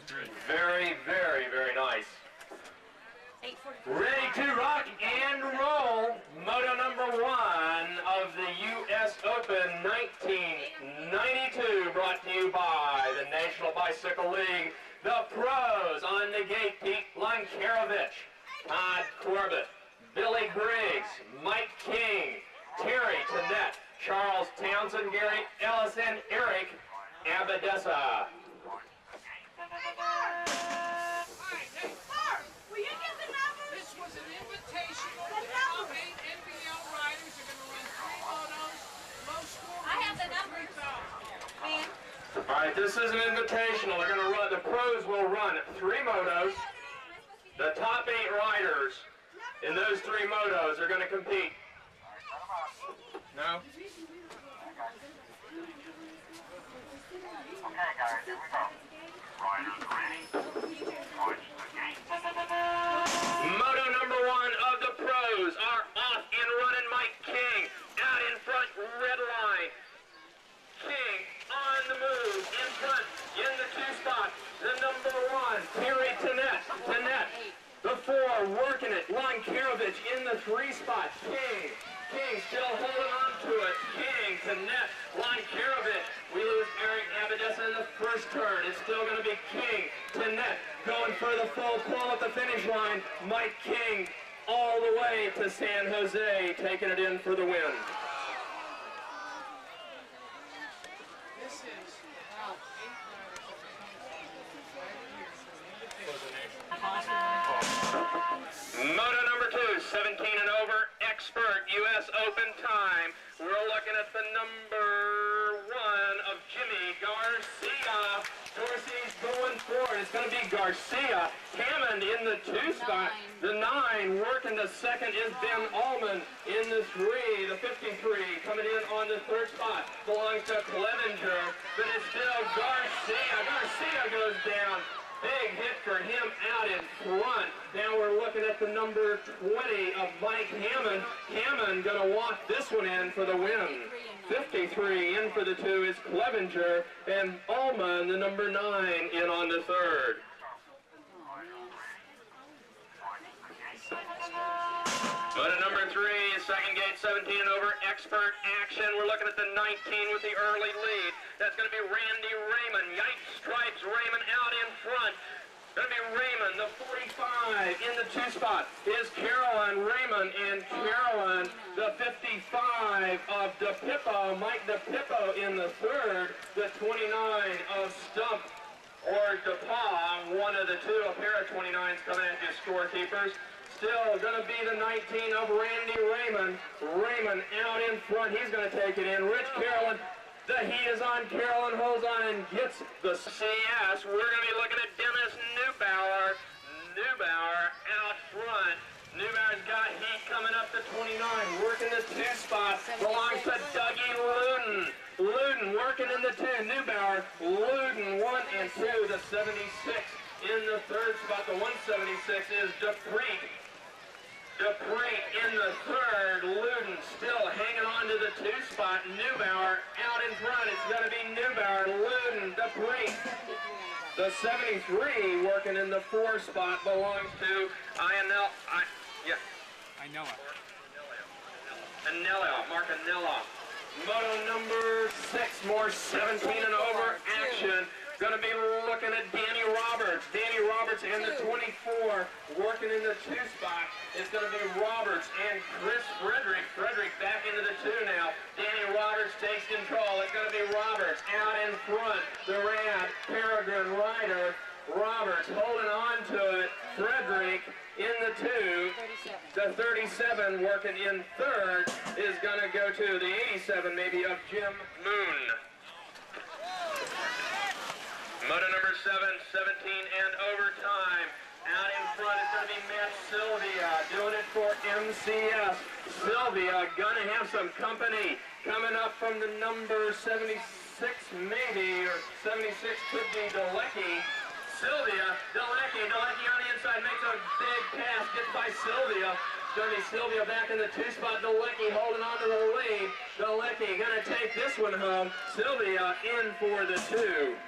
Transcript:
Very, very, very nice. Ready to rock and roll. Moto number 1 of the U.S. Open 1992, brought to you by the National Bicycle League. The pros on the gate: Pete Lankarovich, Todd Corbett, Billy Briggs, Mike King, Terry Tonette, Charles Townsend, Gary Ellis, and Eric Abadessa. All right, this is an invitational. They're going to run. The pros will run 3 motos. The top 8 riders in those 3 motos are going to compete. No? Okay, guys, here we go. Riders ready. Push the gate. Moto number 1 of the pros are off and running. Mike King out in front, red line. King on the move, in front, in the 2 spot. The number 1, Terry Tonette. Tonette, the 4, working it. Lankarovich in the 3 spot. King still holding on to it. King, Tonette, Lankarovich. We lose Eric Abadessa in the first turn. It's still going to be King, Tonette, going for the full pull at the finish line. Mike King all the way to San Jose, taking it in for the win. Moto number 2, 17 and over, expert U.S. Open time. We're looking at the number 1 of Jimmy Garcia. Dorsey's going forward. It's going to be Garcia. Hammond in the 2 spot. The 9 working the 2nd is Ben Allman in the 3. The 53 coming in on the 3rd spot belongs to Clevenger, but it's still Garcia. Garcia goes down. Big hit for him out in front. Now we're looking at the number 20 of Mike Hammond. Hammond going to walk this one in for the win. 53 in for the 2 is Clevenger, and Allman, the number 9, in on the 3rd. Moto number 3 is second gate, 17 and over, expert action. We're looking at the 19 with the early lead. That's going to be Randy Raymond. Yike Stripes Raymond out in front. Going to be Raymond, the 45 in the 2 spot is Carolyn Raymond, and Carolyn, the 55 of DePippo, Mike DePippo in the 3rd, the 29 of Stump or DePaw, one of the 2, a pair of 29s coming at you, scorekeepers. Still going to be the 19 of Randy Raymond. Raymond out in front. He's going to take it in. Rich Carolyn. The heat is on. Carolyn holds on and gets the CS. We're going to be looking at Dennis Neubauer. Neubauer out front. Neubauer's got heat coming up to 29. Working the 2 spot. Belongs to Dougie Luden. Luden working in the 2. Neubauer. Luden 1 and 2. The 76 in the 3rd spot. The 176 is Dupree. Dupree in the 3rd, Luden still hanging on to the 2 spot. Neubauer out in front. It's going to be Neubauer, Luden, Dupree. The 73 working in the 4 spot belongs to Anello. Mark Anello. Moto number 6, more 17 and over action. Going to be looking at Danny Roberts. Danny Roberts in the 24, working in the 2 spot. It's going to be Roberts and Chris Frederick. Frederick back into the 2 now. Danny Roberts takes control. It's going to be Roberts out in front. The Rad Peregrine rider. Roberts holding on to it. Frederick in the 2. The 37 working in 3rd is going to go to the 87 maybe of Jim Moon. Moto number 7, 17 and overtime. Out in front is going to be Matt Sylvia doing it for MCS. Sylvia gonna have some company coming up from the number 76 maybe, or 76 could be Delecki. Sylvia, Delecki on the inside makes a big pass, gets by Sylvia. It's going to be Sylvia back in the 2 spot. Delecki holding on to the lead. Delecki going to take this one home. Sylvia in for the 2.